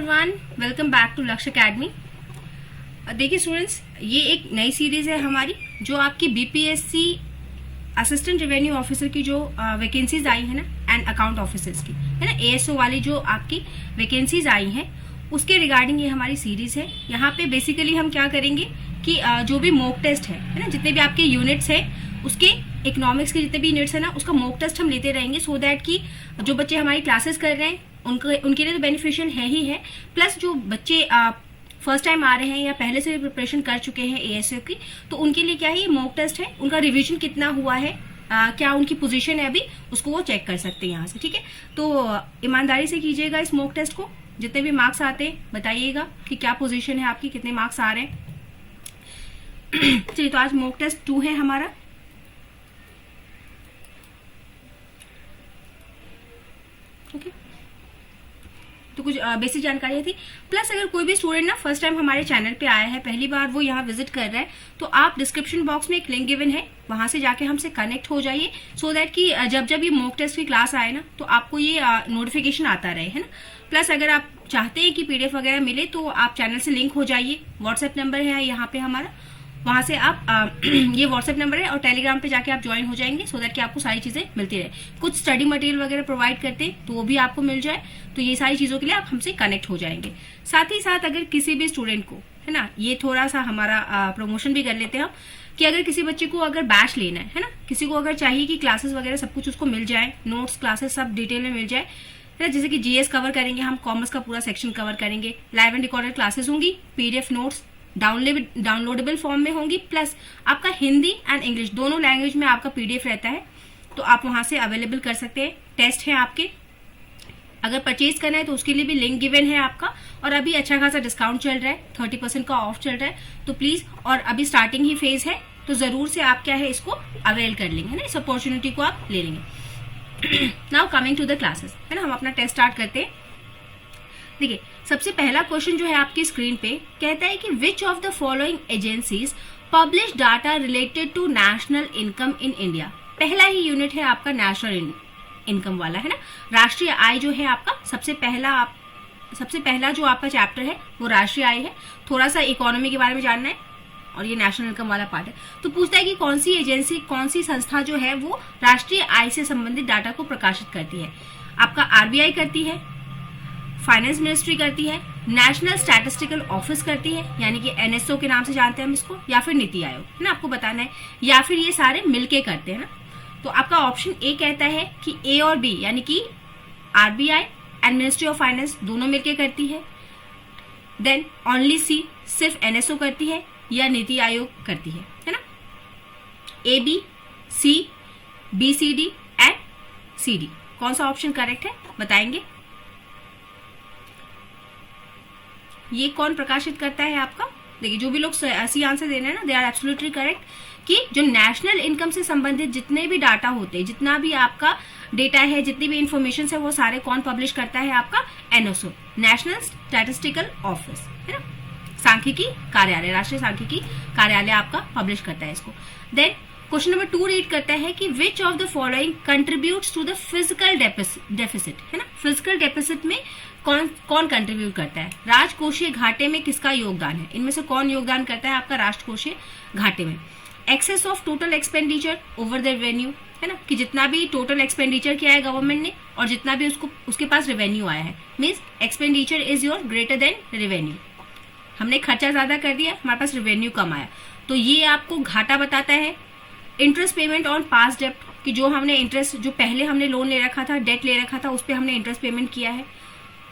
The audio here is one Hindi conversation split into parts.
एवरीवन, वेलकम बैक टू लक्ष्य अकेडमी। देखिए स्टूडेंट्स, ये एक नई सीरीज है हमारी जो आपकी बीपीएससी असिस्टेंट रेवेन्यू ऑफिसर की जो वैकेंसीज आई है ना, एंड अकाउंट ऑफिसर्स की है ना, एएसओ वाली जो आपकी वैकेंसीज आई हैं उसके रिगार्डिंग ये हमारी सीरीज है। यहाँ पे बेसिकली हम क्या करेंगे कि जो भी मॉक टेस्ट है ना, जितने भी आपके यूनिट्स है उसके इकोनॉमिक्स के जितने भी यूनिट्स है ना, उसका मॉक टेस्ट हम लेते रहेंगे, सो दैट कि जो बच्चे हमारी क्लासेस कर रहे हैं उनके लिए तो बेनिफिशियल है ही है, प्लस जो बच्चे फर्स्ट टाइम आ रहे हैं या पहले से प्रिपरेशन कर चुके हैं एएसओ की, तो उनके लिए क्या है, ये मॉक टेस्ट है, उनका रिवीजन कितना हुआ है, क्या उनकी पोजीशन है अभी, उसको वो चेक कर सकते हैं यहाँ से। ठीक है, तो ईमानदारी से कीजिएगा इस मॉक टेस्ट को। जितने भी मार्क्स आते हैं बताइएगा कि क्या पोजीशन है आपकी, कितने मार्क्स आ रहे हैं। चलिए, तो आज मॉक टेस्ट 2 है हमारा। ओके, तो कुछ बेसिक जानकारियां थी। प्लस अगर कोई भी स्टूडेंट ना फर्स्ट टाइम हमारे चैनल पे आया है, पहली बार वो यहाँ विजिट कर रहा है, तो आप डिस्क्रिप्शन बॉक्स में एक लिंक गिवन है, वहां से जाके हमसे कनेक्ट हो जाइए, सो दैट कि जब जब ये मॉक टेस्ट की क्लास आए ना, तो आपको ये नोटिफिकेशन आता रहे, है ना। प्लस अगर आप चाहते हैं कि पीडीएफ वगैरह मिले, तो आप चैनल से लिंक हो जाइए। व्हाट्सएप नंबर है यहाँ पे हमारा, वहां से आप ये व्हाट्सएप नंबर है, और टेलीग्राम पे जाके आप ज्वाइन हो जाएंगे, सो दैट कि आपको सारी चीजें मिलती रहे। कुछ स्टडी मटेरियल वगैरह प्रोवाइड करते हैं, तो वो भी आपको मिल जाए, तो ये सारी चीजों के लिए आप हमसे कनेक्ट हो जाएंगे। साथ ही साथ अगर किसी भी स्टूडेंट को, है ना, ये थोड़ा सा हमारा प्रमोशन भी कर लेते हैं हम, कि अगर किसी बच्चे को अगर बैच लेना है ना, किसी को अगर चाहिए कि क्लासेस वगैरह सब कुछ उसको मिल जाए, नोट्स क्लासेस सब डिटेल में मिल जाए, है ना, जैसे कि जीएस कवर करेंगे हम, कॉमर्स का पूरा सेक्शन कवर करेंगे, लाइव एंड रिकॉर्डेड क्लासेस होंगी, पीडीएफ नोट्स डाउनलोडेबल फॉर्म में होंगी, प्लस आपका हिंदी एंड इंग्लिश दोनों लैंग्वेज में आपका पीडीएफ रहता है, तो आप वहां से अवेलेबल कर सकते हैं। टेस्ट है आपके, अगर परचेज करना है तो उसके लिए भी लिंक गिवन है आपका, और अभी अच्छा खासा डिस्काउंट चल रहा है, 30% का ऑफ चल रहा है, तो प्लीज, और अभी स्टार्टिंग ही फेज है, तो जरूर से आप क्या है इसको अवेल कर लेंगे, है ना, इस अपॉर्चुनिटी को आप ले लेंगे। Now coming to the classes, है ना, हम अपना टेस्ट स्टार्ट करते हैं। देखिए, सबसे पहला क्वेश्चन जो है आपकी स्क्रीन पे कहता है कि which of the following agencies publish data related to national income in India. पहला ही यूनिट है आपका नेशनल इनकम वाला, है ना, राष्ट्रीय आय जो है आपका सबसे पहला जो आपका चैप्टर है वो राष्ट्रीय आय है। थोड़ा सा इकोनॉमी के बारे में जानना है, और ये नेशनल इनकम वाला पार्ट है। तो पूछता है कि कौन सी एजेंसी, कौन सी संस्था जो है वो राष्ट्रीय आय से संबंधित डाटा को प्रकाशित करती है। आपका आरबीआई करती है, फाइनेंस मिनिस्ट्री करती है, नेशनल स्टैटिस्टिकल ऑफिस करती है, यानी कि एनएसओ के नाम से जानते हैं हम इसको, या फिर नीति आयोग, है ना, आपको बताना है, या फिर ये सारे मिलके करते हैं ना। तो आपका ऑप्शन ए कहता है कि ए और बी, यानी कि RBI and ministry of finance दोनों मिलके करती है। देन ओनली सी, सिर्फ एनएसओ करती है, या नीति आयोग करती है ना। A B C B C D and C D, कौन सा ऑप्शन करेक्ट है बताएंगे। ये कौन प्रकाशित करता है आपका। देखिए, जो भी लोग सी आंसर दे रहे हैं ना, दे आर एब्सोल्युटली करेक्ट, कि जो नेशनल इनकम से संबंधित जितने भी डाटा होते हैं, जितना भी आपका डेटा है, जितनी भी इंफॉर्मेशन है, वो सारे कौन पब्लिश करता है, आपका एनओसो, नेशनल स्टैटिस्टिकल ऑफिस, है ना, सांख्यिकी कार्यालय, राष्ट्रीय सांख्यिकी कार्यालय आपका पब्लिश करता है इसको। देन क्वेश्चन नंबर 2 रीड करता है कि which of the following contributes to the physical deficit, है ना, फिजिकल डेफिसिट में कौन कंट्रीब्यूट करता है। राजकोषीय घाटे में किसका योगदान है, इनमें से कौन योगदान करता है आपका राजकोषीय घाटे में। Excess of total expenditure over the revenue, है ना, कि जितना भी टोटल एक्सपेंडिचर किया है गवर्नमेंट ने, और जितना भी उसके पास रेवेन्यू आया है, means expenditure is your greater than revenue. हमने खर्चा ज्यादा कर दिया, हमारे पास रेवेन्यू कम आया, तो ये आपको घाटा बताता है। Interest payment on past debt, कि जो हमने इंटरेस्ट, जो पहले हमने लोन ले रखा था, डेट ले रखा था, उस पर हमने इंटरेस्ट पेमेंट किया है,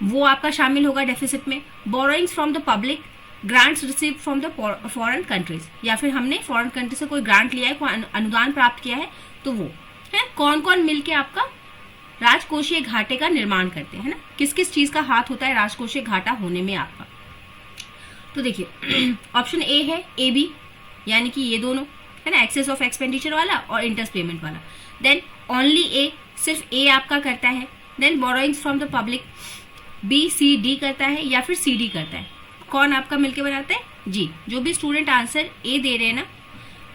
वो आपका शामिल होगा डेफिसिट में। Borrowings from the public, grants receive from the foreign countries, या फिर हमने फॉरेन कंट्री से कोई ग्रांट लिया है, कोई अनुदान प्राप्त किया है, तो वो है कौन कौन मिलके आपका राजकोषीय घाटे का निर्माण करते हैं ना, किस किस चीज का हाथ होता है राजकोषीय घाटा होने में आपका। तो देखिए, ऑप्शन ए है ए बी, यानी कि ये दोनों, है ना, एक्सेस ऑफ एक्सपेंडिचर वाला और इंटरेस्ट पेमेंट वाला। देन ओनली ए, सिर्फ ए आपका करता है। Then borrowings from the public, B C D करता है, या फिर सी डी करता है, कौन आपका मिलके बनाता है जी। जो भी स्टूडेंट आंसर ए दे रहे हैं ना,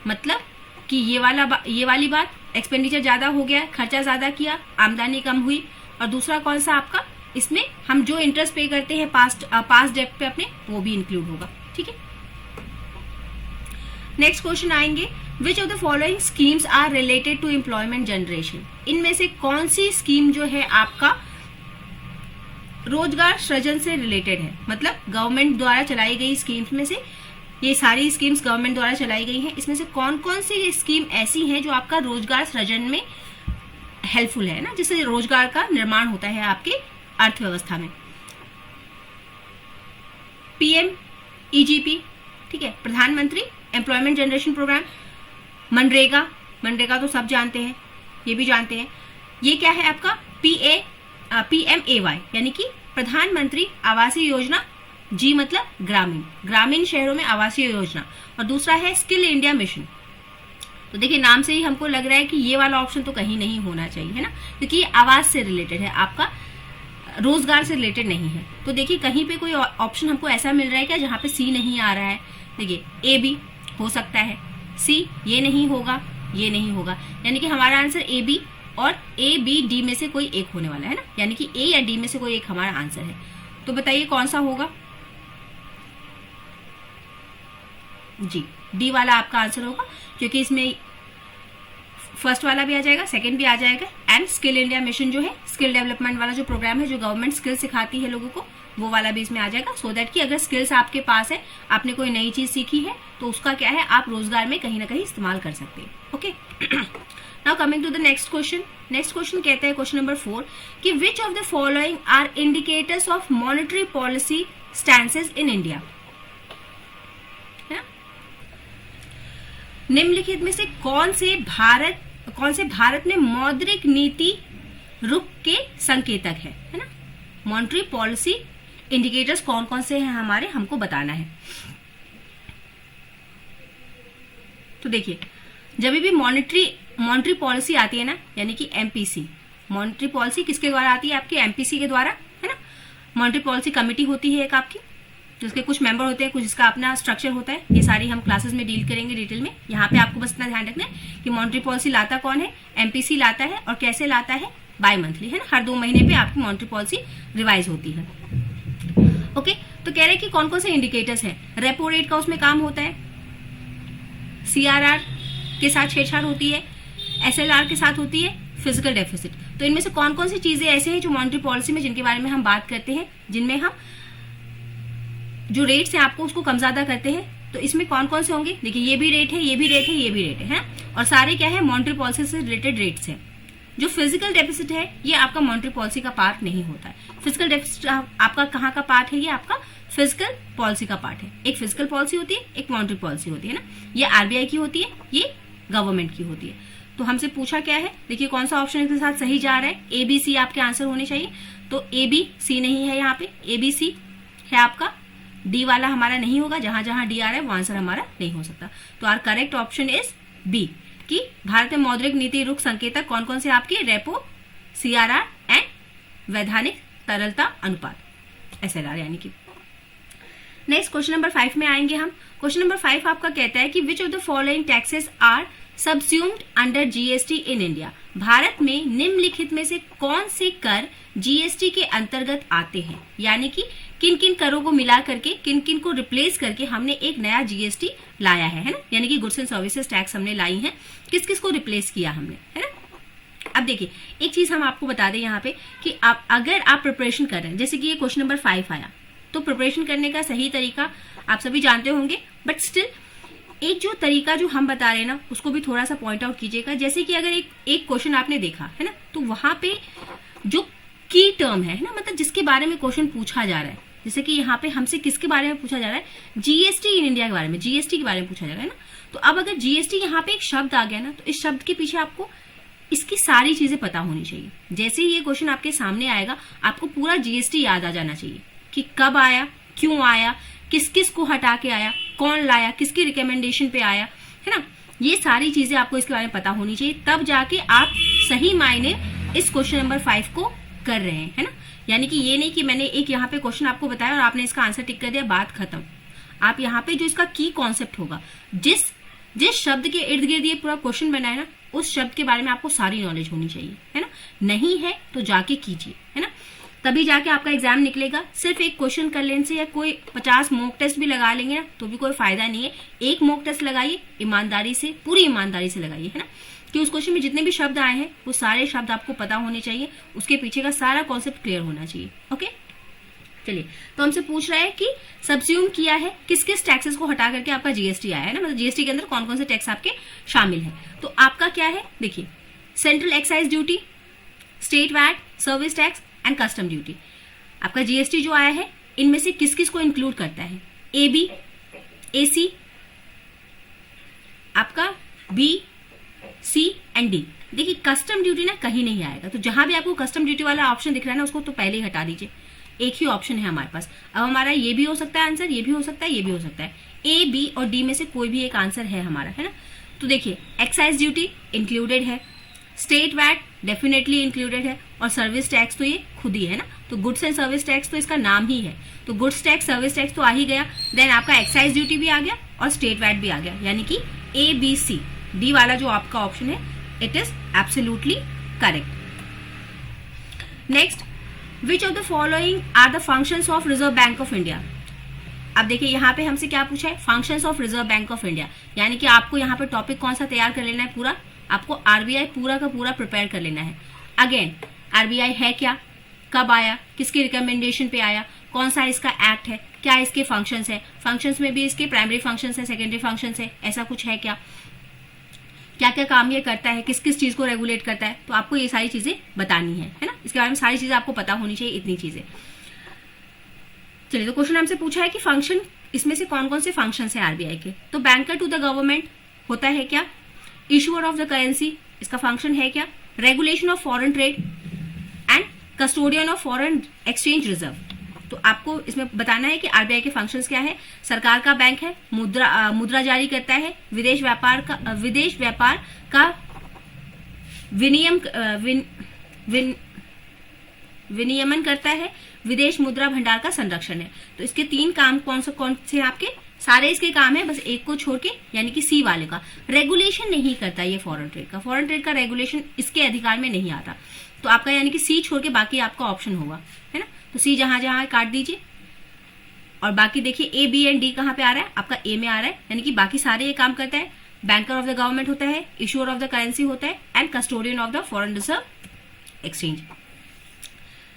मतलब कि ये वाली बात, एक्सपेंडिचर ज्यादा हो गया, खर्चा ज्यादा किया, आमदनी कम हुई, और दूसरा कौन सा आपका इसमें हम जो इंटरेस्ट पे करते हैं पास्ट डेट पे अपने, वो भी इंक्लूड होगा। ठीक है, नेक्स्ट क्वेश्चन आएंगे, which of the following schemes are related to employment generation. इनमें से कौन सी स्कीम जो है आपका रोजगार सृजन से रिलेटेड है, मतलब गवर्नमेंट द्वारा चलाई गई स्कीम्स में से, ये सारी स्कीम्स गवर्नमेंट द्वारा चलाई गई हैं, इसमें से कौन कौन सी स्कीम ऐसी हैं जो आपका रोजगार सृजन में हेल्पफुल है ना, जिससे रोजगार का निर्माण होता है आपके अर्थव्यवस्था में। PMEGP, ठीक है, Pradhan Mantri employment generation programme. MNREGA, MNREGA तो सब जानते हैं, ये भी जानते हैं। ये क्या है आपका PMAY, यानी कि प्रधानमंत्री आवासीय योजना। जी मतलब ग्रामीण, ग्रामीण शहरों में आवासीय योजना। और दूसरा है स्किल इंडिया मिशन। तो देखिए नाम से ही हमको लग रहा है कि ये वाला ऑप्शन तो कहीं नहीं होना चाहिए, है ना, क्योंकि ये आवास से रिलेटेड है, आपका रोजगार से रिलेटेड नहीं है। तो देखिए कहीं पे कोई ऑप्शन हमको ऐसा मिल रहा है क्या जहां पे सी नहीं आ रहा है। देखिए ए बी हो सकता है, सी ये नहीं होगा, ये नहीं होगा, यानी कि हमारा आंसर ए बी और ए बी डी में से कोई एक होने वाला है ना, यानी कि ए या डी में से कोई एक हमारा आंसर है। तो बताइए कौन सा होगा। जी डी वाला आपका आंसर होगा, क्योंकि इसमें फर्स्ट वाला भी आ जाएगा, सेकंड भी आ जाएगा, एंड स्किल इंडिया मिशन जो है, स्किल डेवलपमेंट वाला जो प्रोग्राम है, जो गवर्नमेंट स्किल सिखाती है लोगों को, वो वाला भी इसमें आ जाएगा। सो दैट कि अगर स्किल्स आपके पास है, आपने कोई नई चीज सीखी है, तो उसका क्या है, आप रोजगार में कहीं ना कहीं इस्तेमाल कर सकते हैं। Okay, now coming to the next question. Next question कहते हैं क्वेश्चन नंबर 4 कि which of the following are indicators of monetary policy stances in India. निम्नलिखित में से कौन से भारत में मौद्रिक नीति रुख के संकेतक है ना। मॉनेटरी पॉलिसी इंडिकेटर्स कौन कौन से हैं हमारे, हमको बताना है। तो देखिए जब भी मॉनेटरी पॉलिसी आती है ना, यानी कि एमपीसी, मॉनेटरी पॉलिसी किसके द्वारा आती है, आपके एमपीसी के द्वारा, है ना। मॉनेटरी पॉलिसी कमेटी होती है एक आपकी, जिसके कुछ मेंबर होते हैं, कुछ इसका अपना स्ट्रक्चर होता है। ये सारी हम क्लासेस में डील करेंगे डिटेल में। यहाँ पे आपको बस इतना ध्यान रखना है कि मॉनेटरी पॉलिसी लाता कौन है, एमपीसी लाता है, और कैसे लाता है, बाय मंथली, है ना, हर 2 महीने पे आपकी मॉनेटरी पॉलिसी रिवाइज होती है। ओके, तो कह रहे हैं कि कौन कौन से इंडिकेटर्स हैं। रेपो रेट का उसमें काम होता है, CRR के साथ छेड़छाड़ होती है, SLR के साथ होती है, फिजिकल डेफिसिट। तो इनमें से कौन कौन सी चीजें ऐसे हैं जो मॉनेटरी पॉलिसी में, जिनके बारे में हम बात करते हैं, जिनमें हम जो रेट्स हैं आपको उसको कम ज्यादा करते हैं। तो इसमें कौन कौन से होंगे, देखिए ये भी रेट है, ये भी रेट है, ये भी रेट है, और सारे क्या है, मॉनेटरी पॉलिसी से रिलेटेड रेट्स हैं। जो फिजिकल डेफिसिट है ये आपका मॉनेटरी पॉलिसी का पार्ट नहीं होता है। फिजिकल डेफिसिट आपका कहाँ का पार्ट है, ये आपका फिजिकल पॉलिसी का पार्ट है। एक फिजिकल पॉलिसी होती है, एक मॉनेटरी पॉलिसी होती है ना। ये आरबीआई की होती है, ये गवर्नमेंट की होती है। तो हमसे पूछा क्या है, देखिए कौन सा ऑप्शन के साथ सही जा रहा है, ए बी सी आपके आंसर होने चाहिए। तो ए बी सी नहीं है, यहाँ पे ए बी सी है आपका, डी वाला हमारा नहीं होगा, जहां जहां डी आ रहा है वो आंसर हमारा नहीं हो सकता। तो our correct option is B, कि भारत में मौद्रिक नीति रुख संकेतक कौन कौन से आपके, रेपो, CRR एंड वैधानिक तरलता अनुपात, SLR यानी कि। नेक्स्ट क्वेश्चन नंबर 5 में आएंगे हम। क्वेश्चन नंबर 5 आपका कहता है कि which of the following taxes are subsumed under GST in India. Bharat में निम्नलिखित में से कौन से कर GST के अंतर्गत आते हैं, यानी कि किन किन करों को मिला करके, किन किन को रिप्लेस करके हमने एक नया GST लाया है ना, यानी कि गुड्स एंड सर्विसेज टैक्स हमने लाई है, किस किस को रिप्लेस किया हमने, है ना। अब देखिए एक चीज हम आपको बता दें यहाँ पे कि आप अगर आप प्रिपरेशन कर रहे हैं, जैसे कि ये क्वेश्चन नंबर 5 आया, तो प्रिपरेशन करने का सही तरीका आप सभी जानते होंगे, बट स्टिल एक जो तरीका जो हम बता रहे हैं ना, उसको भी थोड़ा सा पॉइंट आउट कीजिएगा। जैसे कि अगर एक क्वेश्चन आपने देखा है ना, तो वहां पे जो की टर्म है ना, मतलब जिसके बारे में क्वेश्चन पूछा जा रहा है, जैसे कि यहाँ पे हमसे किसके बारे में पूछा जा रहा है, GST इन इंडिया के बारे में, GST के बारे में पूछा जा रहा है ना। तो अब अगर GST यहाँ पे एक शब्द आ गया ना, तो इस शब्द के पीछे आपको इसकी सारी चीजें पता होनी चाहिए। जैसे ही ये क्वेश्चन आपके सामने आएगा, आपको पूरा GST याद आ जाना चाहिए कि कब आया, क्यों आया, किस किस को हटा के आया, कौन लाया, किसकी रिकमेंडेशन पे आया, है ना। ये सारी चीजें आपको इसके बारे में पता होनी चाहिए, तब जाके आप सही मायने इस क्वेश्चन नंबर 5 को कर रहे हैं, है ना। यानी कि ये नहीं कि मैंने एक यहाँ पे क्वेश्चन आपको बताया और आपने इसका आंसर टिक कर दिया, बात खत्म। आप यहाँ पे जो इसका की कॉन्सेप्ट होगा, जिस शब्द के इर्द गिर्द ये पूरा क्वेश्चन बना है ना, उस शब्द के बारे में आपको सारी नॉलेज होनी चाहिए, है ना। नहीं है तो जाके कीजिए, है ना। तभी जाके आपका एग्जाम निकलेगा। सिर्फ एक क्वेश्चन कर लेने से या कोई 50 मॉक टेस्ट भी लगा लेंगे ना तो भी कोई फायदा नहीं है। एक मॉक टेस्ट लगाइए, ईमानदारी से, पूरी ईमानदारी से लगाइए, है ना, कि उस क्वेश्चन में जितने भी शब्द आए हैं वो सारे शब्द आपको पता होने चाहिए, उसके पीछे का सारा कॉन्सेप्ट क्लियर होना चाहिए। ओके, चलिए, तो हमसे पूछ रहा है कि सब्स्यूम किया है किस किस टैक्सेस को हटा करके आपका जीएसटी आया है ना, मतलब जीएसटी के अंदर कौन कौन से टैक्स आपके शामिल है। तो आपका क्या है, देखिए, central excise duty, state VAT, service tax and custom duty. आपका जीएसटी जो आया है इनमें से किस किस को इंक्लूड करता है, AB, AC, आपका B, C एंड D। देखिए, कस्टम ड्यूटी ना कहीं नहीं आएगा, तो जहां भी आपको कस्टम ड्यूटी वाला ऑप्शन दिख रहा है ना उसको तो पहले ही हटा दीजिए। एक ही ऑप्शन है हमारे पास। अब हमारा ये भी हो सकता है आंसर, ये भी हो सकता है, ये भी हो सकता है। A, B और D में से कोई भी एक आंसर है हमारा, है ना। तो देखिए, एक्साइज ड्यूटी इंक्लूडेड है, स्टेट वैट डेफिनेटली इंक्लूडेड है, और सर्विस टैक्स तो ये खुद ही है ना, तो गुड्स एंड सर्विस टैक्स तो इसका नाम ही है, तो गुड्स टैक्स, सर्विस टैक्स तो आ ही गया। देन आपका एक्साइज ड्यूटी भी आ गया और स्टेट वैट भी आ गया, यानी कि A, B, C, D वाला जो आपका ऑप्शन है it is absolutely correct. Next, which of the following are the functions of Reserve Bank of India. अब देखिए यहाँ पे हमसे क्या पूछा है, functions of Reserve Bank of India, यानी कि आपको यहाँ पे टॉपिक कौन सा तैयार कर लेना है, पूरा आपको आरबीआई पूरा का पूरा प्रिपेयर कर लेना है। अगेन, आरबीआई है क्या, कब आया, किसकी रिकमेंडेशन पे आया, कौन सा इसका एक्ट है, क्या इसके फंक्शंस है, फंक्शंस में भी इसके प्राइमरी फंक्शंस है, सेकेंडरी फंक्शंस है, ऐसा कुछ है क्या, क्या क्या काम ये करता है, किस किस चीज को रेगुलेट करता है, तो आपको ये सारी चीजें बतानी है ना, इसके बारे में सारी चीजें आपको पता होनी चाहिए, इतनी चीजें। चलिए, तो क्वेश्चन हमसे पूछा है कि फंक्शन, इसमें से कौन कौन से फंक्शन है आरबीआई के। तो बैंकर टू द गवर्नमेंट होता है क्या, इशूअर ऑफ द करेंसी, इसका फंक्शन है क्या, regulation of foreign trade and custodian of foreign exchange reserve. तो आपको इसमें बताना है कि आरबीआई के फंक्शंस क्या है। सरकार का बैंक है, मुद्रा जारी करता है, विदेश व्यापार का विनियमन करता है, विदेश मुद्रा भंडार का संरक्षण है। तो इसके 3 काम कौन से आपके, सारे इसके काम है, बस एक को छोड़ के, यानी कि सी वाले का रेगुलेशन नहीं करता ये फॉरेन ट्रेड का, फॉरेन ट्रेड का रेगुलेशन इसके अधिकार में नहीं आता। तो आपका यानी कि सी छोड़ के बाकी आपका ऑप्शन होगा, है ना। तो सी जहां जहां काट दीजिए, और बाकी देखिए ए, बी एंड डी कहां पे आ रहा है, आपका ए में आ रहा है, यानी कि बाकी सारे ये काम करता है। बैंकर ऑफ द गवर्नमेंट होता है, इशूअर ऑफ द करेंसी होता है, and custodian of the foreign reserve exchange.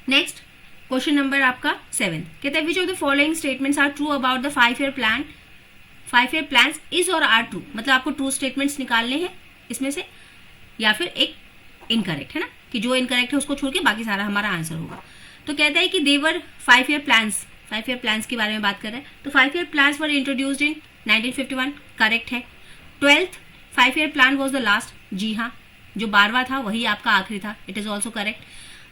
Next question number आपका 7 कहता है, which of the following statements are true about the 5-year plan, 5-year plans is और आर ट्रू, मतलब आपको ट्रू स्टेटमेंट्स निकालने हैं इसमें से, या फिर एक इनकरेक्ट, है ना, कि जो इनकरेक्ट है उसको छोड़ के बाकी सारा हमारा आंसर होगा। तो कहता है कि देवर 5-year प्लान्स, 5-year प्लान्स के बारे में बात कर रहे हैं, तो 5-year plans were introduced in 1951, correct है। 12th 5-year plan was the last, जी हाँ, जो 12वां था वही आपका आखिरी था, it is also correct.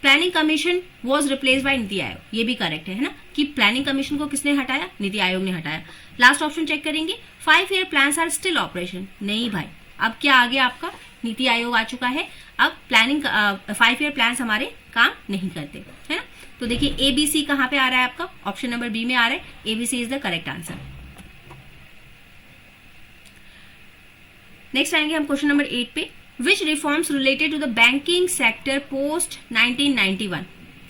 Planning commission was replaced by NITI Aayog, ये भी करेक्ट है ना, कि प्लानिंग कमीशन को किसने हटाया, नीति आयोग ने हटाया। लास्ट ऑप्शन चेक करेंगे, 5-year plans are still operation, नहीं भाई, अब क्या आ गया आपका, नीति आयोग आ चुका है, अब प्लानिंग 5-year प्लान्स हमारे काम नहीं करते, है ना। तो देखिए एबीसी कहां पे आ रहा है आपका, ऑप्शन नंबर बी में आ रहा है, ABC is the correct answer. Next आएंगे हम क्वेश्चन नंबर 8 पे, which reforms related to the banking sector post 1991,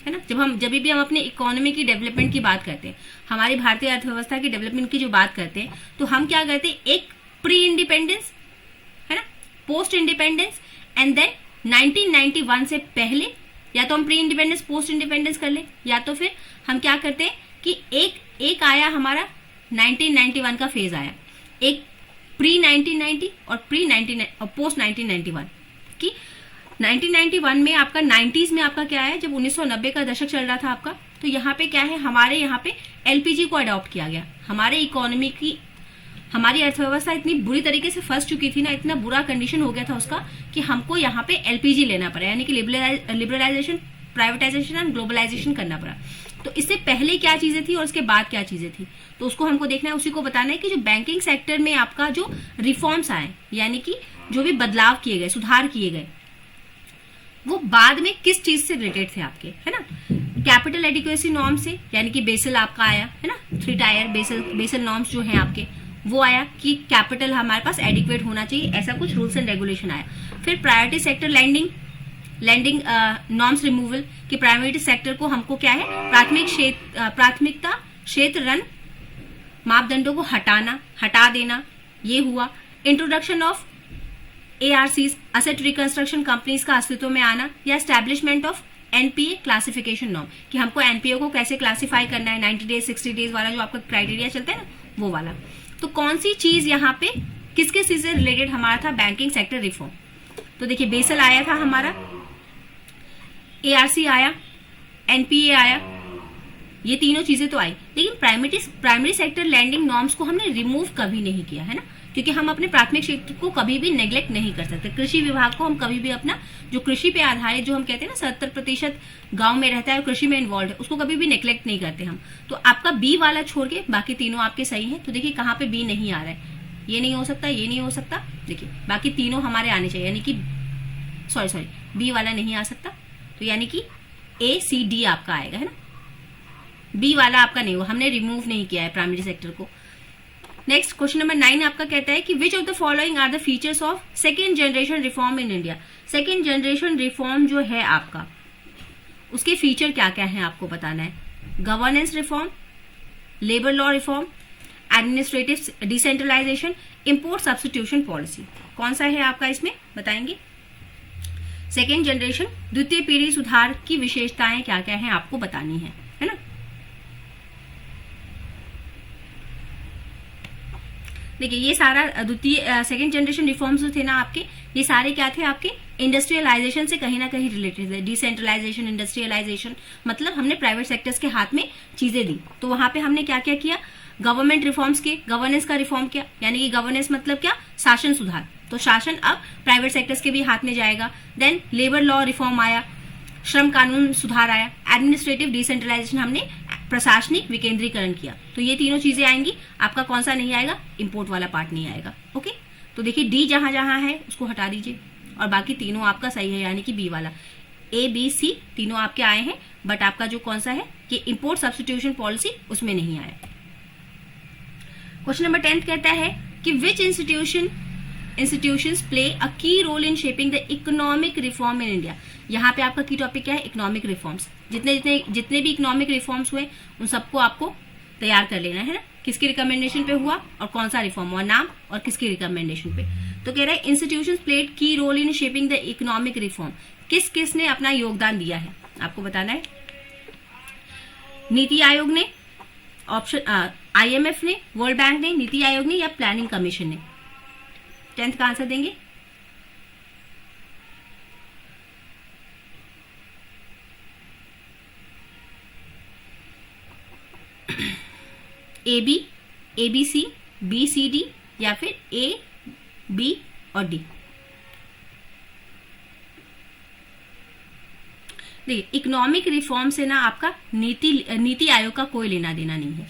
है ना। जब भी हम अपने इकोनॉमी की डेवलपमेंट की बात करते हैं, हमारी भारतीय अर्थव्यवस्था की डेवलपमेंट की जो बात करते हैं, तो हम क्या करते हैं, एक प्री इंडिपेंडेंस, है ना, पोस्ट इंडिपेंडेंस, एंड देन 1991 से पहले, या तो हम प्री इंडिपेंडेंस पोस्ट इंडिपेंडेंस कर ले, या तो फिर हम क्या करते हैं कि एक आया हमारा 1991 का फेज आया, एक प्री 1990 और पोस्ट 1991 की 1991 में आपका 90s में आपका क्या है, जब 1990 का दशक चल रहा था आपका, तो यहाँ पे क्या है, हमारे यहाँ पे एलपीजी को अडॉप्ट किया गया। हमारे इकोनॉमी की, हमारी अर्थव्यवस्था इतनी बुरी तरीके से फंस चुकी थी ना, इतना बुरा कंडीशन हो गया था उसका, कि हमको यहाँ पे एलपीजी लेना पड़ा, यानी कि लिबरलाइजेशन, प्राइवेटाइजेशन एंड ग्लोबलाइजेशन करना पड़ा। तो इससे पहले क्या चीजें थी और उसके बाद क्या चीजें थी, तो उसको हमको देखना है, उसी को बताना है कि जो बैंकिंग सेक्टर में आपका जो रिफॉर्म्स आए, यानी कि जो भी बदलाव किए गए, सुधार किए गए, वो बाद में किस चीज से रिलेटेड थे आपके, है ना। कैपिटल एडिक्वेसी नॉर्म से, यानी कि बेसल आपका आया, है ना, 3 टायर बेसल नॉर्म्स जो है आपके, वो आया कि कैपिटल हमारे पास एडिक्वेट होना चाहिए, ऐसा कुछ रूल्स एंड रेगुलेशन आया। फिर priority sector lending, lending norms removal कि प्राइमरी सेक्टर को हमको क्या है प्राथमिकता क्षेत्र रण मापदंडों को हटा देना, ये हुआ। Introduction of ARCs asset reconstruction companies का अस्तित्व में आना, या establishment of NPA classification norm कि हमको NPA को कैसे क्लासिफाई करना है, 90 डेज 60 डेज वाला जो आपका क्राइटेरिया चलता है ना, वो वाला। तो कौन सी चीज यहाँ पे किसके से रिलेटेड हमारा था? Banking sector reform. तो देखिए बेसल आया था हमारा, ARC आया, NPA आया, ये तीनों चीजें तो आई, लेकिन प्राइमरी सेक्टर लैंडिंग नॉर्म्स को हमने रिमूव कभी नहीं किया है ना, क्योंकि हम अपने प्राथमिक क्षेत्र को कभी भी नेग्लेक्ट नहीं कर सकते। कृषि विभाग को हम कभी भी अपना जो कृषि पे आधारित जो हम कहते हैं ना 70% गांव में रहता है और कृषि में इन्वॉल्व है, उसको कभी भी नेग्लेक्ट नहीं करते हम। तो आपका बी वाला छोड़ के बाकी तीनों आपके सही हैं। तो देखिए कहाँ पे बी नहीं आ रहा है, ये नहीं हो सकता, ये नहीं हो सकता। देखिए बाकी तीनों हमारे आने चाहिए, यानी कि सॉरी बी वाला नहीं आ सकता, तो यानी कि ACD आपका आएगा, है ना। बी वाला आपका नहीं होगा, हमने रिमूव नहीं किया है प्राइमरी सेक्टर को। नेक्स्ट क्वेश्चन नंबर 9 आपका कहता है कि which of the following are the features of second generation reform in India. Second generation reform जो है आपका, उसके फीचर क्या क्या है आपको बताना है। Governance reform, labour law reform, administrative decentralisation, import substitution policy. कौन सा है आपका इसमें बताएंगे। सेकेंड जनरेशन द्वितीय पीढ़ी सुधार की विशेषताएं क्या क्या है आपको बतानी है ना। देखिए ये सारा सेकेंड जनरेशन रिफॉर्म्स जो थे ना आपके, ये सारे क्या थे आपके इंडस्ट्रियलाइजेशन से कहीं ना कहीं रिलेटेड है। डिसेंट्रलाइजेशन, इंडस्ट्रियलाइजेशन, मतलब हमने प्राइवेट सेक्टर्स के हाथ में चीजें दी। तो वहां पे हमने क्या क्या किया, गवर्नमेंट रिफॉर्म्स के, गवर्नेंस का रिफॉर्म किया, यानी कि गवर्नेंस मतलब क्या, शासन सुधार। तो शासन अब प्राइवेट सेक्टर्स के भी हाथ में जाएगा। देन लेबर लॉ रिफॉर्म आया, श्रम कानून सुधार आया, एडमिनिस्ट्रेटिव डिसेंट्रलाइजेशन, हमने प्रशासनिक विकेंद्रीकरण किया। तो ये तीनों चीजें आएंगी। आपका कौन सा नहीं आएगा, इंपोर्ट वाला पार्ट नहीं आएगा। ओके, तो देखिए डी जहां जहां है उसको हटा दीजिए और बाकी तीनों आपका सही है, यानी कि बी वाला। ABC तीनों आपके आए हैं, बट आपका जो कौन सा है कि इंपोर्ट सब्स्टिट्यूशन पॉलिसी, उसमें नहीं आया। क्वेश्चन नंबर 10 कहता है कि विच institutions play a key role in shaping the economic reform in India. यहाँ पे आपका की टॉपिक क्या है, इकोनॉमिक रिफॉर्म्स। जितने भी इकोनॉमिक रिफॉर्म्स हुए उन सबको आपको तैयार कर लेना है ना, किसकी रिकमेंडेशन पे हुआ और कौन सा रिफॉर्म हुआ, नाम और किसकी रिकमेंडेशन पे। तो कह रहा है institutions played key role in shaping the economic reform. किस किस ने अपना योगदान दिया है आपको बताना है। नीति आयोग ने, ऑप्शन IMF ने, वर्ल्ड बैंक ने, नीति आयोग ने, या प्लानिंग कमीशन ने। 10th का आंसर देंगे। AB, ABC, BCD या फिर A, B और D। देखिए इकोनॉमिक रिफॉर्म से ना आपका नीति आयोग का कोई लेना देना नहीं है।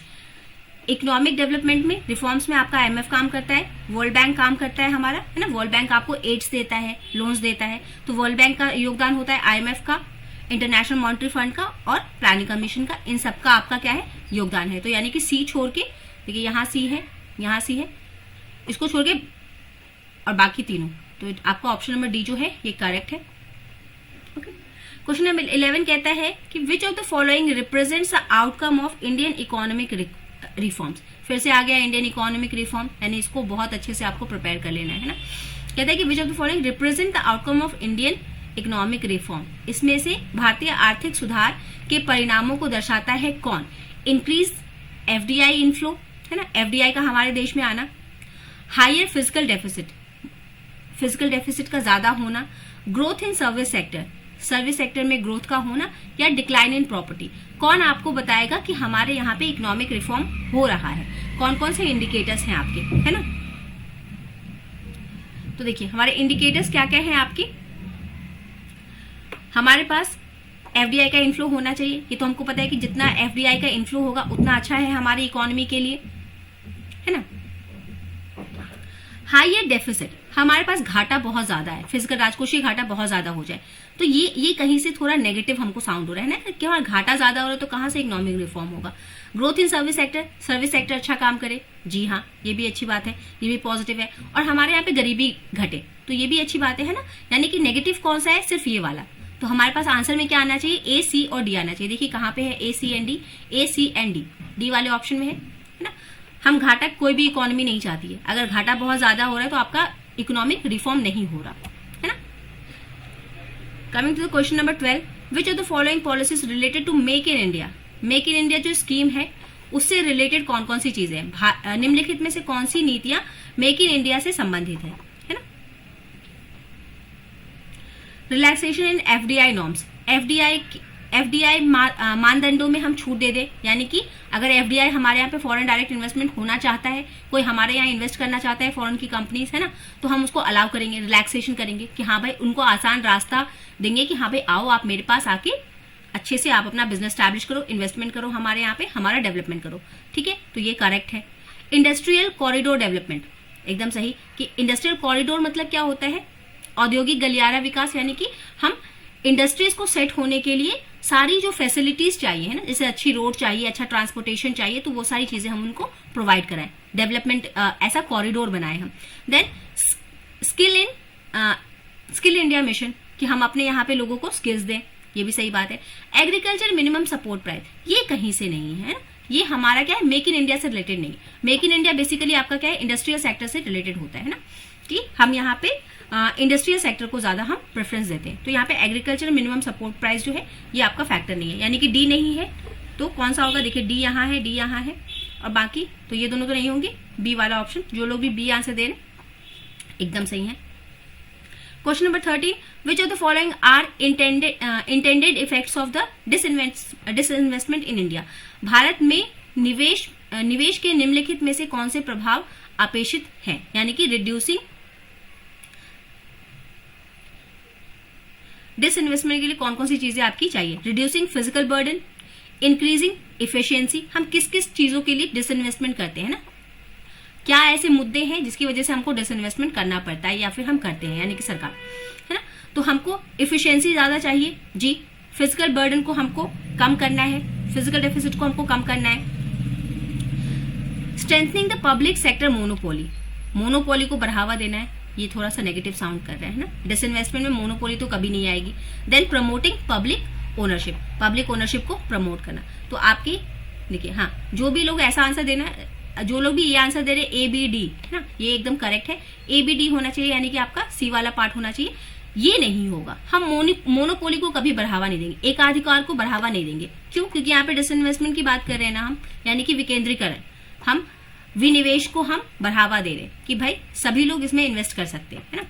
इकोनॉमिक डेवलपमेंट में रिफॉर्म्स में आपका IMF काम करता है, वर्ल्ड बैंक काम करता है हमारा, है ना। वर्ल्ड बैंक आपको एड्स देता है, लोन्स देता है, तो वर्ल्ड बैंक का योगदान होता है, IMF का, इंटरनेशनल मॉनिटरी फंड का और प्लानिंग कमीशन का। इन सबका आपका क्या है, योगदान है। तो यानी कि सी छोड़ के, देखिए यहाँ सी है, यहाँ सी है, इसको छोड़ के और बाकी तीनों, तो आपका ऑप्शन नंबर डी जो है ये करेक्ट है। ओके, क्वेश्चन नंबर 11 कहता है कि which of the following represents the outcome of Indian economic reforms. फिर से आ गया इंडियन इकोनॉमिक रिफॉर्म, यानी इसको बहुत अच्छे से आपको प्रिपेयर कर लेना है ना। कहता है कि which of the following represent the outcome of Indian economic reform. इसमें से भारतीय आर्थिक सुधार के परिणामों को दर्शाता है कौन। इंक्रीज FDI इनफ्लो, है ना, FDI का हमारे देश में आना, हायर फिजिकल डेफिसिट का ज्यादा होना, ग्रोथ इन सर्विस सेक्टर में ग्रोथ का होना, या डिक्लाइन इन प्रॉपर्टी। कौन आपको बताएगा कि हमारे यहाँ पे इकोनॉमिक रिफॉर्म हो रहा है, कौन कौन से इंडिकेटर्स हैं आपके, है ना। तो देखिए हमारे इंडिकेटर्स क्या क्या हैं आपके। हमारे पास FDI का इनफ्लो होना चाहिए, ये तो हमको पता है कि जितना FDI का इनफ्लो होगा उतना अच्छा है हमारी इकोनॉमी के लिए, है ना। हायर डेफिसिट, हमारे पास घाटा बहुत ज्यादा है, फिजिकल राजकोषीय घाटा बहुत ज्यादा हो जाए, तो ये कहीं से थोड़ा नेगेटिव हमको साउंड हो रहा है ना कि हमारा घाटा ज्यादा हो रहा है, तो कहां से इकोनॉमिक रिफॉर्म होगा। ग्रोथ इन सर्विस सेक्टर अच्छा काम करे, जी हाँ ये भी अच्छी बात है, ये भी पॉजिटिव है। और हमारे यहाँ पे गरीबी घटे, तो ये भी अच्छी बात है ना। यानी कि नेगेटिव कौन सा है, सिर्फ ये वाला। तो हमारे पास आंसर में क्या आना चाहिए, ए, सी और डी आना चाहिए। देखिए कहाँ पे है A, C and D, A, C and D, D वाले ऑप्शन में है ना। हम घाटा कोई भी इकोनॉमी नहीं चाहती है। अगर घाटा बहुत ज्यादा हो रहा है तो आपका इकोनॉमिक रिफॉर्म नहीं हो रहा है ना। Coming to the question number 12, which of the following policies related to make in India. Make in India जो स्कीम है उससे रिलेटेड कौन कौन सी चीजें हैं, निम्नलिखित में से कौन सी नीतियां मेक इन इंडिया से संबंधित है ना। रिलैक्सेशन इन एफडीआई नॉर्म्स, एफडीआई मानदंडों में हम छूट दे दें, यानी कि अगर एफडीआई हमारे यहाँ पे फॉरेन डायरेक्ट इन्वेस्टमेंट होना चाहता है, कोई हमारे यहाँ इन्वेस्ट करना चाहता है फॉरेन की कंपनीज है ना, तो हम उसको अलाउ करेंगे, रिलैक्सेशन करेंगे कि हाँ भाई उनको आसान रास्ता देंगे कि हाँ भाई आओ आप मेरे पास आके अच्छे से आप अपना बिजनेस स्टैब्लिश करो, इन्वेस्टमेंट करो हमारे यहाँ पे, हमारा डेवलपमेंट करो, ठीक है। तो ये करेक्ट है। इंडस्ट्रियल कॉरिडोर डेवलपमेंट, एकदम सही कि इंडस्ट्रियल कॉरिडोर मतलब क्या होता है, औद्योगिक गलियारा विकास, यानी कि हम इंडस्ट्रीज को सेट होने के लिए सारी जो फैसिलिटीज चाहिए है ना, जैसे अच्छी रोड चाहिए, अच्छा ट्रांसपोर्टेशन चाहिए, तो वो सारी चीजें हम उनको प्रोवाइड कराएं, डेवलपमेंट ऐसा कॉरिडोर बनाए हम। देन स्किल इंडिया मिशन कि हम अपने यहाँ पे लोगों को स्किल्स दें, ये भी सही बात है। एग्रीकल्चर मिनिमम सपोर्ट प्राइस, ये कहीं से नहीं है, ये हमारा क्या है, मेक इन इंडिया से रिलेटेड नहीं। मेक इन इंडिया बेसिकली आपका क्या है, इंडस्ट्रियल सेक्टर से रिलेटेड होता है ना, कि हम यहाँ पे इंडस्ट्रियल सेक्टर को ज्यादा हम प्रेफरेंस देते हैं। तो यहाँ पे एग्रीकल्चर मिनिमम सपोर्ट प्राइस जो है ये आपका फैक्टर नहीं है, यानी कि डी नहीं है। तो कौन सा होगा, देखिए डी यहाँ है, डी यहाँ है, और बाकी तो ये दोनों तो नहीं होंगे। बी वाला ऑप्शन, जो लोग भी बी आंसर दे रहे एकदम सही है। Question number 13, which of the following are intended effects of the disinvestment in India. Bharat में निवेश के निम्नलिखित में से कौन से प्रभाव अपेक्षित हैं, यानी कि रिड्यूसिंग डिसइन्वेस्टमेंट के लिए कौन कौन सी चीजें आपकी चाहिए। Reducing physical burden, increasing efficiency, हम किस किस चीजों के लिए डिसइन्वेस्टमेंट करते हैं ना, क्या ऐसे मुद्दे हैं जिसकी वजह से हमको डिसइन्वेस्टमेंट करना पड़ता है या फिर हम करते हैं, यानी कि सरकार है ना। तो हमको इफिशियंसी ज्यादा चाहिए जी, फिजिकल बर्डन को हमको कम करना है, फिजिकल डेफिसिट को हमको कम करना है। Strengthening the public sector monopoly, monopoly को बढ़ावा देना है, ये थोड़ा सा नेगेटिव साउंड कर रहा है ना, डिसइन्वेस्टमेंट में मोनोपोली तो कभी नहीं आएगी। Then promoting public ownership, public ownership को प्रमोट करना। तो आपकी देखिए हाँ, जो भी लोग ऐसा आंसर देना, जो लोग भी ये आंसर दे रहे ए बी डी है ना, ये एकदम करेक्ट है। ए बी डी होना चाहिए, यानी कि आपका सी वाला पार्ट होना चाहिए। ये नहीं होगा, हम मोनोपोली को कभी बढ़ावा नहीं देंगे, एकाधिकार को बढ़ावा नहीं देंगे। क्यों, क्योंकि यहाँ पे डिसइन्वेस्टमेंट की बात कर रहे हैं ना हम, यानी कि विकेंद्रीकरण, हम विनिवेश को हम बढ़ावा दे रहे कि भाई सभी लोग इसमें इन्वेस्ट कर सकते हैं, है ना।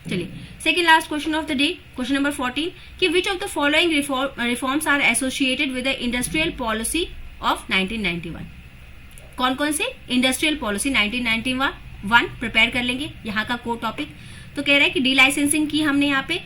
चलिए second last question of the day, question number 14 कि which of the following reforms are associated with the industrial policy of 1991। कौन कौन से इंडस्ट्रियल पॉलिसी 1991 प्रिपेयर कर लेंगे, यहाँ का कोर टॉपिक। तो कह रहा है कि डी लाइसेंसिंग की हमने यहाँ पे,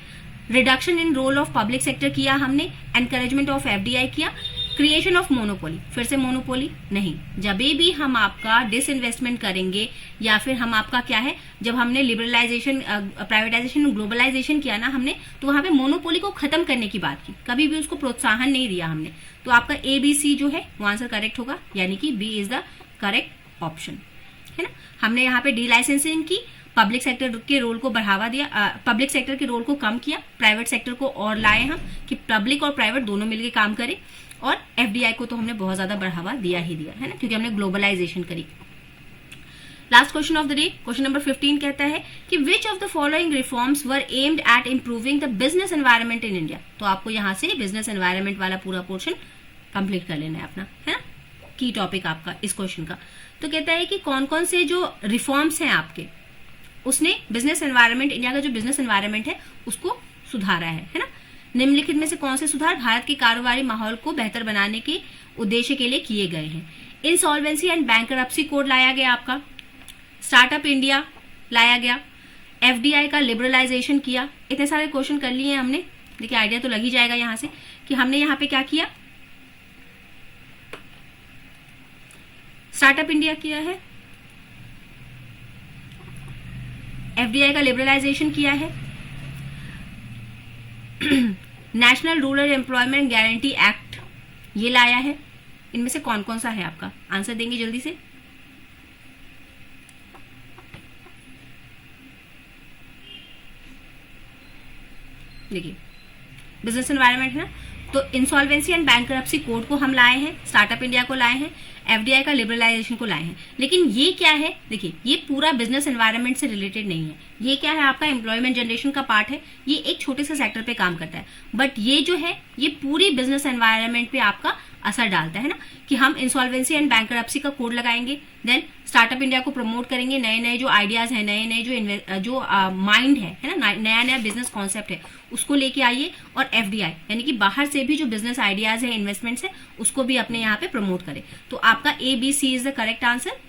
reduction in role of public sector किया हमने, एनकरेजमेंट ऑफ एफडीआई किया, क्रिएशन ऑफ मोनोपोली, फिर से मोनोपोली नहीं। जब भी हम आपका डिसइन्वेस्टमेंट करेंगे या फिर हम आपका क्या है, जब हमने लिबरलाइजेशन, प्राइवेटाइजेशन, ग्लोबलाइजेशन किया ना हमने, तो वहां पे मोनोपोली को खत्म करने की बात की, कभी भी उसको प्रोत्साहन नहीं दिया हमने। तो आपका ए बी सी जो है वो आंसर करेक्ट होगा, यानी कि B is the correct option, है ना। हमने यहाँ पे डी लाइसेंसिंग की, पब्लिक सेक्टर के रोल को बढ़ावा दिया, पब्लिक सेक्टर के रोल को कम किया, प्राइवेट सेक्टर को और लाए हम कि पब्लिक और प्राइवेट दोनों मिलकर काम करें, और एफडीआई को तो हमने बहुत ज्यादा बढ़ावा दिया ही दिया है ना, क्योंकि हमने ग्लोबलाइजेशन करी। Last question of the day, question number 15 कहता है कि which of the following reforms were aimed at improving the business environment in India. तो आपको यहाँ से बिजनेस एनवायरनमेंट वाला पूरा पोर्शन कंप्लीट कर लेना है अपना, है ना, की टॉपिक आपका इस क्वेश्चन का। तो कहता है कि कौन कौन से जो रिफॉर्म्स हैं आपके, उसने बिजनेस एनवायरनमेंट, इंडिया का जो बिजनेस एनवायरनमेंट है उसको सुधारा है ना। निम्नलिखित में से कौन से सुधार भारत के कारोबारी माहौल को बेहतर बनाने के उद्देश्य के लिए किए गए हैं। इंसॉल्वेंसी एंड बैंकरप्सी कोड लाया गया आपका, स्टार्टअप इंडिया लाया गया, एफडीआई का लिबरलाइजेशन किया। इतने सारे क्वेश्चन कर लिए हमने, देखिए आइडिया तो लग ही जाएगा यहाँ से कि हमने यहाँ पे क्या किया, स्टार्टअप इंडिया किया है, एफडीआई का लिबरलाइजेशन किया है, national rural employment guarantee act ये लाया है। इनमें से कौन कौन सा है आपका, आंसर देंगे जल्दी से। देखिए बिजनेस एनवायरनमेंट है ना। तो इंसॉल्वेंसी एंड बैंकरप्सी कोड को हम लाए हैं, स्टार्टअप इंडिया को लाए हैं, एफडीआई का लिबरलाइजेशन को लाए हैं। लेकिन ये क्या है, देखिए ये पूरा बिजनेस एनवायरनमेंट से रिलेटेड नहीं है। ये क्या है, आपका एम्प्लॉयमेंट जनरेशन का पार्ट है, ये एक छोटे से सेक्टर पे काम करता है। बट ये जो है ये पूरी बिजनेस एनवायरनमेंट पे आपका असर डालता है ना, कि हम इंसॉल्वेंसी एंड बैंकरप्सी का कोड लगाएंगे, देन स्टार्टअप इंडिया को प्रमोट करेंगे, नए नए जो आइडियाज हैं, नए नए जो माइंड है ना, नया नया बिजनेस कॉन्सेप्ट है उसको लेके आइए, और एफडीआई यानी कि बाहर से भी जो बिजनेस आइडियाज है, इन्वेस्टमेंट्स है, उसको भी अपने यहाँ पे प्रमोट करें। तो आपका ABC is the correct answer,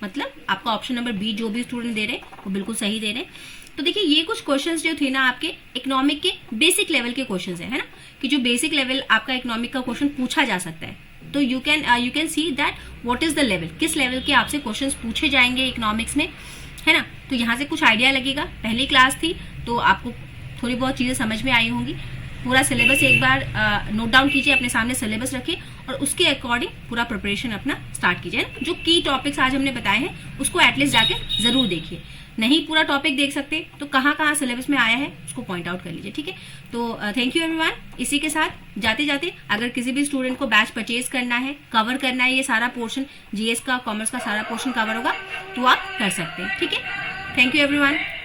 मतलब आपका ऑप्शन नंबर बी जो भी स्टूडेंट दे रहे हैं वो बिल्कुल सही दे रहे हैं। तो देखिए ये कुछ क्वेश्चंस जो थे ना आपके इकोनॉमिक के बेसिक लेवल के क्वेश्चंस है ना, कि जो बेसिक लेवल आपका इकोनॉमिक का क्वेश्चन पूछा जा सकता है। तो you can see that what is the level, किस लेवल के आपसे क्वेश्चंस पूछे जाएंगे इकोनॉमिक्स में, है ना। तो यहाँ से कुछ आइडिया लगेगा। पहली क्लास थी तो आपको थोड़ी बहुत चीजें समझ में आई होंगी। पूरा सिलेबस एक बार नोट डाउन कीजिए, अपने सामने सिलेबस रखिए और उसके अकॉर्डिंग पूरा प्रिपरेशन अपना स्टार्ट कीजिए। जो की टॉपिक्स आज हमने बताए हैं उसको एटलीस्ट जाके जरूर देखिए। नहीं पूरा टॉपिक देख सकते तो कहाँ कहाँ सिलेबस में आया है उसको पॉइंट आउट कर लीजिए, ठीक है। तो थैंक यू एवरीवन। इसी के साथ जाते जाते अगर किसी भी स्टूडेंट को बैच परचेज करना है, कवर करना है, ये सारा पोर्शन जीएस का, कॉमर्स का सारा पोर्शन कवर होगा तो आप कर सकते हैं, ठीक है। Thank you everyone.